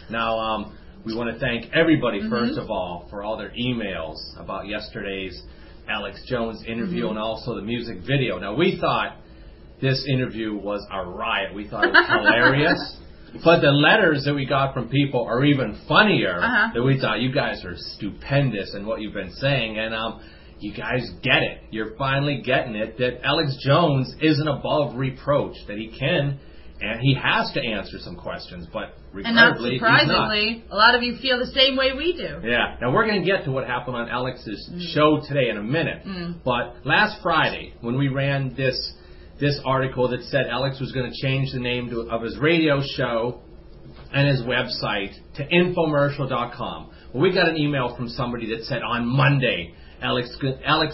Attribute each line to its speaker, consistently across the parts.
Speaker 1: Now, we want to thank everybody, first of all, for all their emails about yesterday's Alex Jones interview and also the music video. Now, we thought this interview was a riot. We thought it was hilarious. But the letters that we got from people are even funnier. That we thought, you guys are stupendous in what you've been saying. And you guys get it. You're finally getting it that Alex Jones isn't above reproach, that he can and he has to answer some questions, but regrettably,
Speaker 2: and not surprisingly, a lot of you feel the same way we do.
Speaker 1: Yeah. Now, we're going to get to what happened on Alex's show today in a minute. But last Friday, when we ran this article that said Alex was going to change the name of his radio show and his website to infomercial.com. Well, we got an email from somebody that said on Monday, Alex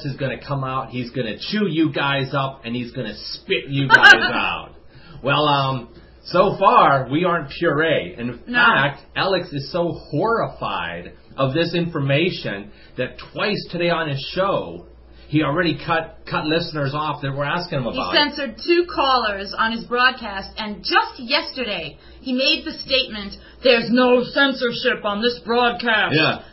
Speaker 1: is going to come out, he's going to chew you guys up, and he's going to spit you guys out. Well, so far, we aren't puree. In fact, Alex is so horrified of this information that twice today on his show, he already cut listeners off that were asking him about it.
Speaker 2: He censored 2 callers on his broadcast, and just yesterday, he made the statement, "There's no censorship on this broadcast."
Speaker 1: Yeah.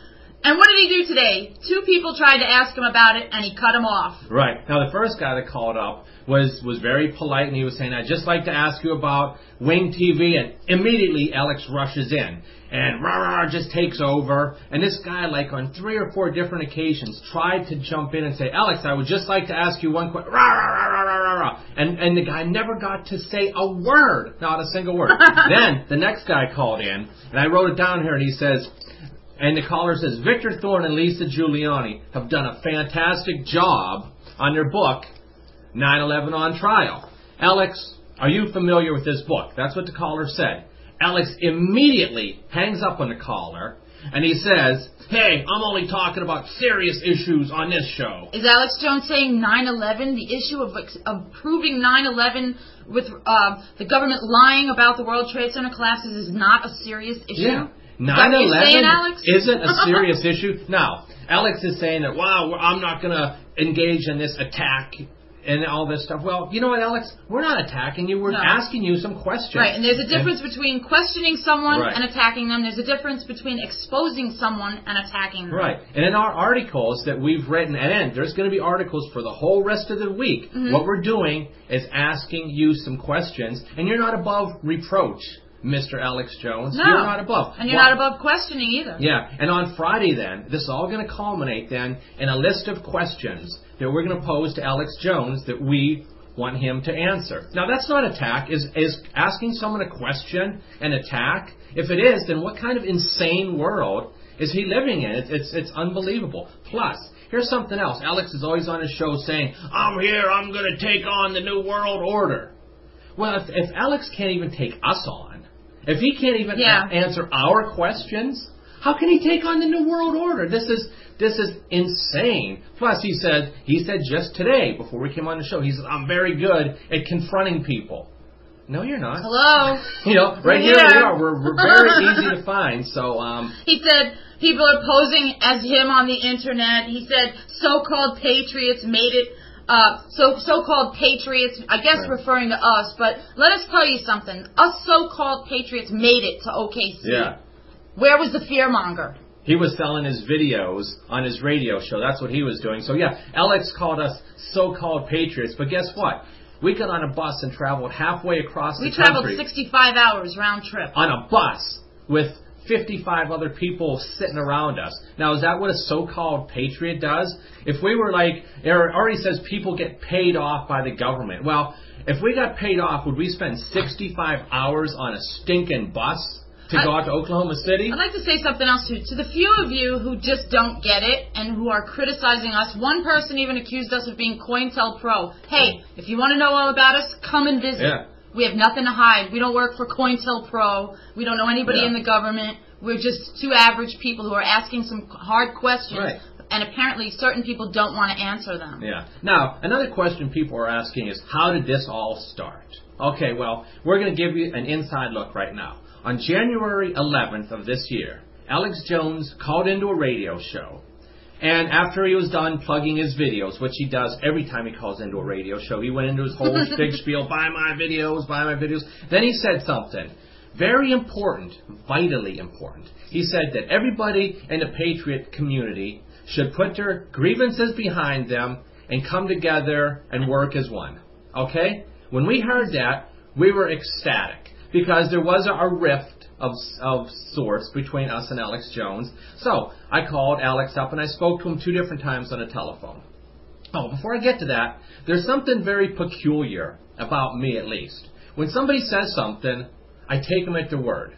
Speaker 2: And what did he do today? 2 people tried to ask him about it, and he cut them off.
Speaker 1: Right. Now, the first guy that called up was very polite, and he was saying, "I'd just like to ask you about Wing TV," and immediately Alex rushes in, and rah-rah just takes over. And this guy, like on 3 or 4 different occasions, tried to jump in and say, "Alex, I would just like to ask you one question." Rah-rah-rah-rah-rah-rah. And the guy never got to say a word, not a single word. Then the next guy called in, and I wrote it down here, and he says, and the caller says, "Victor Thorne and Lisa Giuliani have done a fantastic job on their book, 9/11 on Trial. Alex, are you familiar with this book?" That's what the caller said. Alex immediately hangs up on the caller, and he says, "Hey, I'm only talking about serious issues on this show."
Speaker 2: Is Alex Jones saying 9/11, the issue of proving 9/11 with the government lying about the World Trade Center collapses is not a serious issue?
Speaker 1: Yeah. 9/11
Speaker 2: saying, Alex?
Speaker 1: Isn't a serious issue. Now, Alex is saying that, wow, I'm not going to engage in this attack and all this stuff. Well, you know what, Alex? We're not attacking you. We're asking you some questions.
Speaker 2: Right, and there's a difference between questioning someone and attacking them. There's a difference between exposing someone and attacking them.
Speaker 1: Right, and in our articles that we've written, and there's going to be articles for the whole rest of the week, what we're doing is asking you some questions, and you're not above reproach, Mr. Alex Jones.
Speaker 2: No.
Speaker 1: You're not above.
Speaker 2: And you're not above questioning either.
Speaker 1: Yeah, and on Friday then, this is all going to culminate then in a list of questions that we're going to pose to Alex Jones that we want him to answer. Now, that's not attack. Is asking someone a question an attack? If it is, then what kind of insane world is he living in? It's unbelievable. Plus, here's something else. Alex is always on his show saying, "I'm here, I'm going to take on the New World Order." Well, if Alex can't even take us on, if he can't even answer our questions, how can he take on the New World Order? This is insane. Plus, he said just today, before we came on the show, he said, "I'm very good at confronting people." No, you're not.
Speaker 2: Hello.
Speaker 1: You know, right here we are. We're very easy to find. So
Speaker 2: he said people are posing as him on the internet. He said so-called patriots made it. So-called patriots, I guess referring to us, but let us tell you something. Us so-called patriots made it to OKC.
Speaker 1: Yeah.
Speaker 2: Where was the fearmonger?
Speaker 1: He was selling his videos on his radio show. That's what he was doing. So, yeah, Alex called us so-called patriots, but guess what? We got on a bus and traveled halfway across the country.
Speaker 2: We traveled 65 hours round trip.
Speaker 1: On a bus with 55 other people sitting around us. Now, is that what a so-called patriot does? If we were like, it already says people get paid off by the government. Well, if we got paid off, would we spend 65 hours on a stinking bus to go out to Oklahoma City?
Speaker 2: I'd like to say something else, too. To the few of you who just don't get it and who are criticizing us, one person even accused us of being COINTELPRO. Hey, if you want to know all about us, come and visit.
Speaker 1: Yeah.
Speaker 2: We have nothing to hide. We don't work for COINTELPRO. We don't know anybody in the government. We're just 2 average people who are asking some hard questions.
Speaker 1: Right.
Speaker 2: And apparently certain people don't want to answer them.
Speaker 1: Yeah. Now, another question people are asking is, how did this all start? Okay, well, we're going to give you an inside look right now. On January 11th of this year, Alex Jones called into a radio show. And after he was done plugging his videos, which he does every time he calls into a radio show, he went into his whole big spiel, buy my videos. Then he said something very important, vitally important. He said that everybody in the Patriot community should put their grievances behind them and come together and work as one. Okay? When we heard that, we were ecstatic because there was a rift of sorts between us and Alex Jones. So I called Alex up and I spoke to him 2 different times on the telephone. Oh, before I get to that, there's something very peculiar about me, at least. When somebody says something, I take them at their word.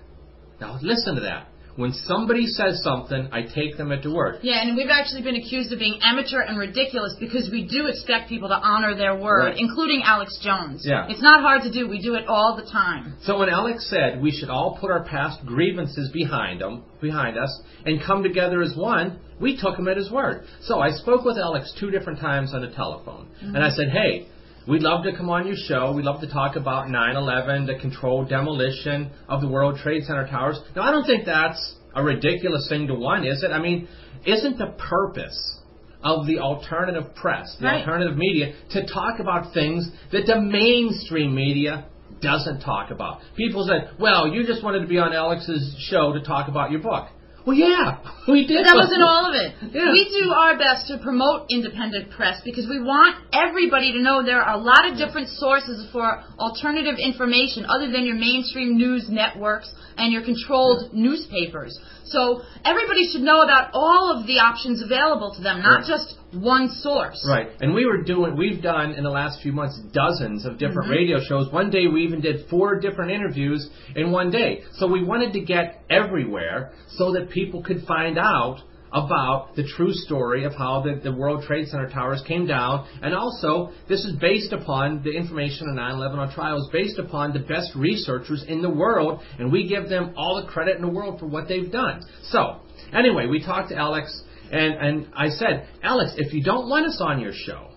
Speaker 1: Now listen to that. When somebody says something, I take them at their word.
Speaker 2: Yeah, and we've actually been accused of being amateur and ridiculous because we do expect people to honor their word,
Speaker 1: Right.
Speaker 2: including Alex Jones.
Speaker 1: Yeah.
Speaker 2: It's not hard to do. We do it all the time.
Speaker 1: So when Alex said we should all put our past grievances behind us, and come together as one, we took him at his word. So I spoke with Alex 2 different times on the telephone. Mm-hmm. And I said, hey, we'd love to come on your show. We'd love to talk about 9/11, the controlled demolition of the World Trade Center towers. Now, I don't think that's a ridiculous thing to want, is it? I mean, isn't the purpose of the alternative press, the
Speaker 2: Right.
Speaker 1: alternative media, to talk about things that the mainstream media doesn't talk about? People said, well, you just wanted to be on Alex's show to talk about your book. Well, yeah, we did.
Speaker 2: But that wasn't all of it.
Speaker 1: Yeah.
Speaker 2: We do our best to promote independent press because we want everybody to know there are a lot of different sources for alternative information other than your mainstream news networks and your controlled newspapers. So everybody should know about all of the options available to them, not
Speaker 1: Right.
Speaker 2: just one source.
Speaker 1: Right. And we've done in the last few months dozens of different radio shows. One day we even did 4 different interviews in one day. So we wanted to get everywhere so that people could find out about the true story of how the World Trade Center towers came down. And also, this is based upon the information on 9/11 on trial is based upon the best researchers in the world, and we give them all the credit in the world for what they've done. So, anyway, we talked to Alex, and I said, Alex, if you don't want us on your show,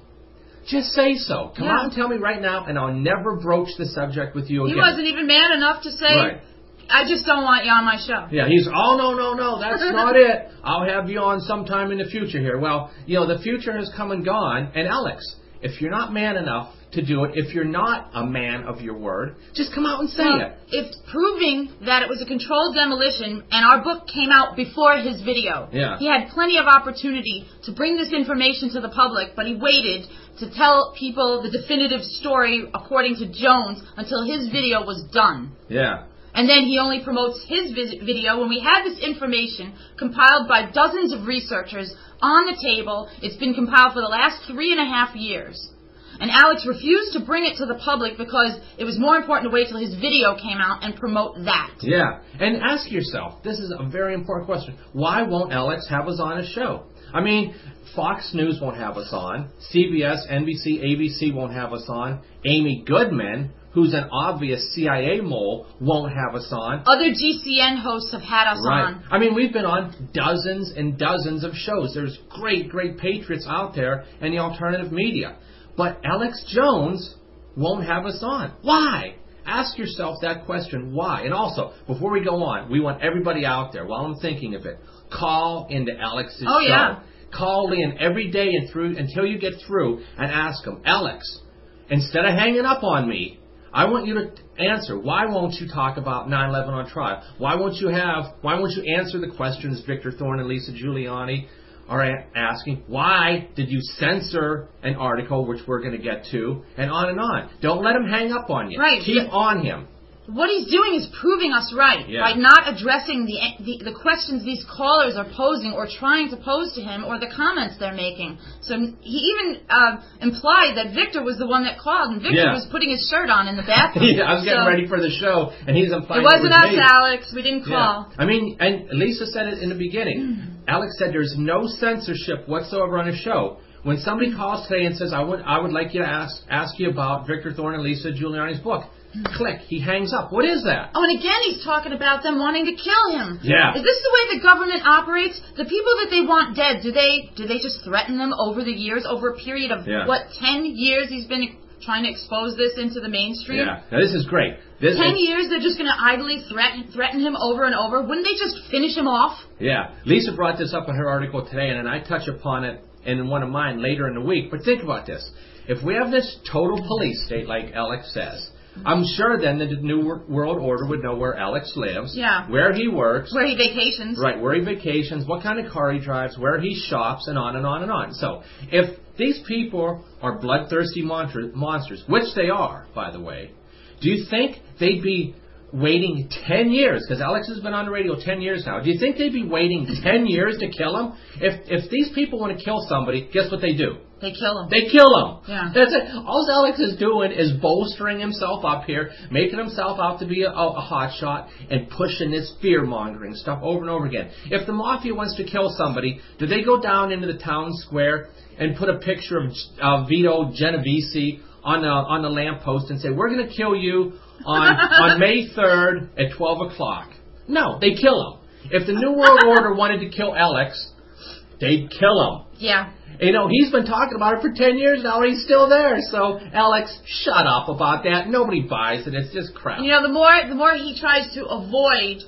Speaker 1: just say so. Come out and tell me right now, and I'll never broach the subject with you again.
Speaker 2: He wasn't even man enough to say,
Speaker 1: Right.
Speaker 2: I just don't want you on my show.
Speaker 1: Yeah, he's, no, that's not it. I'll have you on sometime in the future here. Well, the future has come and gone. And Alex, if you're not man enough to do it, if you're not a man of your word, just come out and say it.
Speaker 2: It's proving that it was a controlled demolition, and our book came out before his video.
Speaker 1: Yeah.
Speaker 2: He had plenty of opportunity to bring this information to the public, but he waited to tell people the definitive story according to Jones until his video was done.
Speaker 1: Yeah.
Speaker 2: And then he only promotes his video when we had this information compiled by dozens of researchers on the table. It's been compiled for the last 3.5 years. And Alex refused to bring it to the public because it was more important to wait till his video came out and promote that.
Speaker 1: Yeah. And ask yourself, this is a very important question, why won't Alex have us on his show? I mean, Fox News won't have us on. CBS, NBC, ABC won't have us on. Amy Goodman, who's an obvious CIA mole, won't have us on.
Speaker 2: Other GCN hosts have had us on.
Speaker 1: I mean, we've been on dozens and dozens of shows. There's great, great patriots out there in the alternative media. But Alex Jones won't have us on. Why? Ask yourself that question, why? And also, before we go on, we want everybody out there, while I'm thinking of it, call into Alex's show.
Speaker 2: Yeah.
Speaker 1: Call in every day and through until you get through and ask him, Alex, instead of hanging up on me, I want you to answer. Why won't you talk about 9/11 on trial? Why won't you answer the questions Victor Thorne and Lisa Giuliani are asking? Why did you censor an article, which we're going to get to, and on and on? Don't let him hang up on you.
Speaker 2: Right.
Speaker 1: Keep on him.
Speaker 2: What he's doing is proving us right by not addressing the questions these callers are posing or trying to pose to him or the comments they're making. So he even implied that Victor was the one that called, and Victor was putting his shirt on in the bathroom.
Speaker 1: I was getting ready for the show, and he's implying
Speaker 2: it wasn't us,
Speaker 1: me.
Speaker 2: Alex. We didn't call.
Speaker 1: I mean, and Lisa said it in the beginning. Alex said there's no censorship whatsoever on his show. When somebody calls today and says, I would like you to ask you about Victor Thorne and Lisa Giuliani's book, click, he hangs up. What is that?
Speaker 2: Oh, and again, he's talking about them wanting to kill him.
Speaker 1: Yeah.
Speaker 2: Is this the way the government operates? The people that they want dead, do they just threaten them over the years, over a period of, 10 years he's been trying to expose this into the mainstream?
Speaker 1: Yeah. Now, this is great.
Speaker 2: 10 years, they're just going to idly threaten him over and over. Wouldn't they just finish him off?
Speaker 1: Yeah. Lisa brought this up in her article today, and I touch upon it in one of mine later in the week. But think about this. If we have this total police state, like Alex says, I'm sure then the New World Order would know where Alex lives,
Speaker 2: Yeah.
Speaker 1: where he works,
Speaker 2: Where he vacations.
Speaker 1: right, where he vacations, what kind of car he drives, where he shops, and on and on and on. So if these people are bloodthirsty monsters, which they are, by the way, do you think they'd be waiting 10 years, because Alex has been on the radio 10 years now, do you think they'd be waiting 10 years to kill him? If these people want to kill somebody, guess what they do?
Speaker 2: They kill him.
Speaker 1: They kill him.
Speaker 2: Yeah.
Speaker 1: That's it. All Alex is doing is bolstering himself up here, making himself out to be a hotshot, and pushing this fear-mongering stuff over and over again. If the mafia wants to kill somebody, do they go down into the town square and put a picture of Vito Genovese on the lamppost and say, we're going to kill you on May 3rd at 12 o'clock? No, they kill him. If the New World Order wanted to kill Alex, they'd kill him.
Speaker 2: Yeah.
Speaker 1: You know, he's been talking about it for 10 years now, and he's still there. So, Alex, shut up about that. Nobody buys it. It's just crap.
Speaker 2: You know, the more he tries to avoid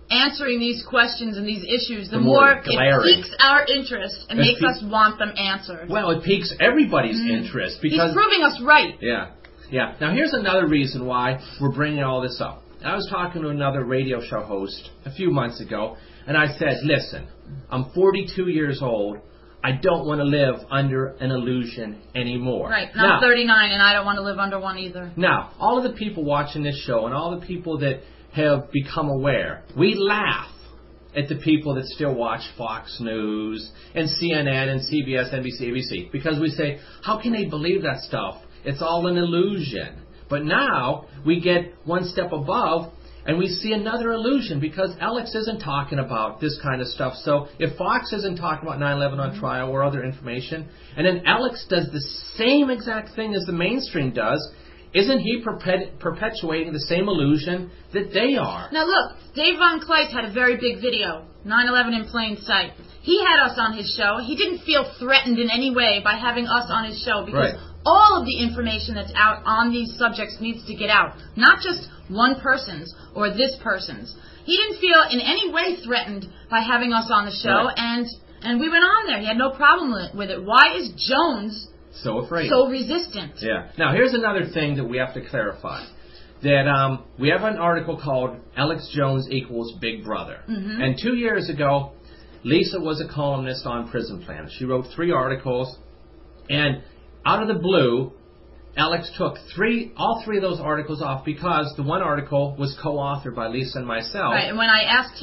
Speaker 2: answering these questions and these issues, the more it piques our interest and makes us want them answered.
Speaker 1: Well, it piques everybody's interest because
Speaker 2: he's proving us right.
Speaker 1: Yeah. Yeah. Now, here's another reason why we're bringing all this up. I was talking to another radio show host a few months ago, and I said, listen, I'm 42 years old. I don't want to live under an illusion anymore.
Speaker 2: Right. And I'm 39, and I don't want to live under one either.
Speaker 1: Now, all of the people watching this show and all the people that have become aware, we laugh at the people that still watch Fox News and CNN and CBS, NBC, ABC, because we say, how can they believe that stuff? It's all an illusion. But now we get one step above and we see another illusion because Alex isn't talking about this kind of stuff. So if Fox isn't talking about 9/11 on trial or other information, and then Alex does the same exact thing as the mainstream does, isn't he perpetuating the same illusion that they are?
Speaker 2: Now look, Dave Von Kleist had a very big video, 9/11 in plain sight. He had us on his show. He didn't feel threatened in any way by having us on his show because all of the information that's out on these subjects needs to get out, not just one person's or this person's. He didn't feel in any way threatened by having us on the show, and we went on there. He had no problem with it. Why is Jones
Speaker 1: so afraid,
Speaker 2: so resistant?
Speaker 1: Yeah. Now, here's another thing that we have to clarify. That we have an article called Alex Jones equals Big Brother. Mm-hmm. And 2 years ago, Lisa was a columnist on Prison Planet. She wrote 3 articles, and out of the blue, Alex took all three of those articles off because the one article was co-authored by Lisa and myself.
Speaker 2: Right, and when I asked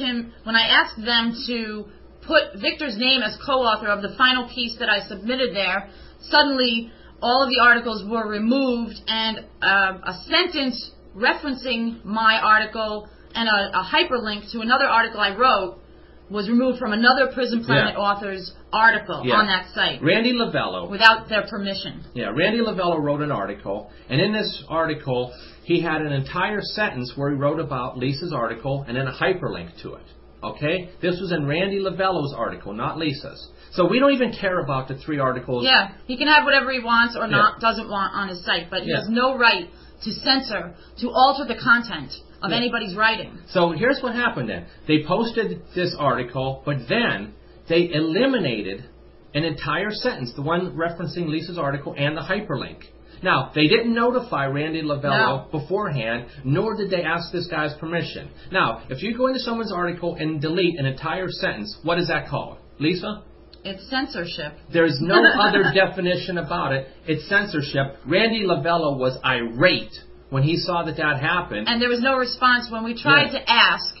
Speaker 2: them to put Victor's name as co-author of the final piece that I submitted there, suddenly all of the articles were removed, and a sentence referencing my article and a hyperlink to another article I wrote was removed from another Prison Planet author's article on that site.
Speaker 1: Randy Lavello.
Speaker 2: Without their permission.
Speaker 1: Yeah, Randy Lavello wrote an article, and in this article, he had an entire sentence where he wrote about Lisa's article and then a hyperlink to it. Okay? This was in Randy Lavello's article, not Lisa's. So we don't even care about the 3 articles.
Speaker 2: Yeah, he can have whatever he wants or doesn't want on his site, but he has no right to censor, to alter the content of anybody's writing.
Speaker 1: So here's what happened then. They posted this article, but then they eliminated an entire sentence, the one referencing Lisa's article and the hyperlink. Now, they didn't notify Randy Lavello beforehand, nor did they ask this guy's permission. Now, if you go into someone's article and delete an entire sentence, what is that called? Lisa?
Speaker 2: It's censorship.
Speaker 1: There's no other definition about it. It's censorship. Randy Lavello was irate when he saw that happened.
Speaker 2: And there was no response when we tried to ask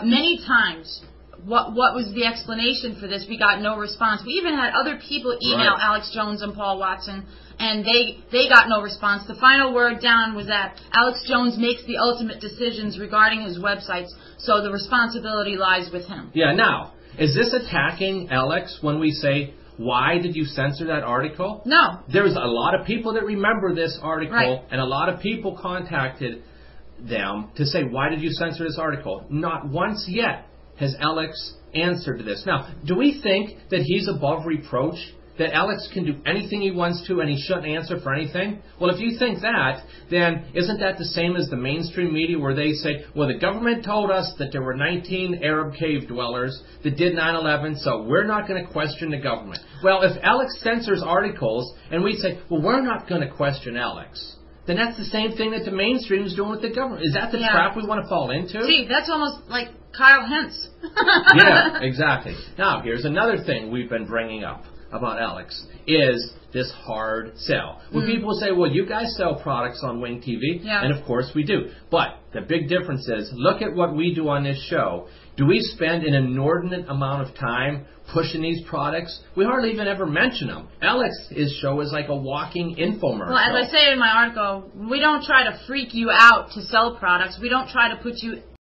Speaker 2: many times what was the explanation for this. We got no response. We even had other people email Alex Jones and Paul Watson, and they got no response. The final word down was that Alex Jones makes the ultimate decisions regarding his websites, so the responsibility lies with him.
Speaker 1: Yeah, now, is this attacking Alex when we say, why did you censor that article?
Speaker 2: No.
Speaker 1: There's a lot of people that remember this article, and a lot of people contacted them to say, why did you censor this article? Not once yet has Alex answered to this. Now, do we think that he's above reproach? That Alex can do anything he wants to and he shouldn't answer for anything? Well, if you think that, then isn't that the same as the mainstream media where they say, well, the government told us that there were 19 Arab cave dwellers that did 9/11, so we're not going to question the government. Well, if Alex censors articles and we say, well, we're not going to question Alex, then that's the same thing that the mainstream is doing with the government. Is that the trap we want to fall into?
Speaker 2: See, that's almost like Kyle Hentz.
Speaker 1: Yeah, exactly. Now, here's another thing we've been bringing up about Alex, is this hard sell. When people say, well, you guys sell products on Wing TV, and of course we do. But the big difference is, look at what we do on this show. Do we spend an inordinate amount of time pushing these products? We hardly even ever mention them. Alex's show is like a walking infomercial.
Speaker 2: Well, as I say in my article, we don't try to freak you out to sell products. We don't try to put you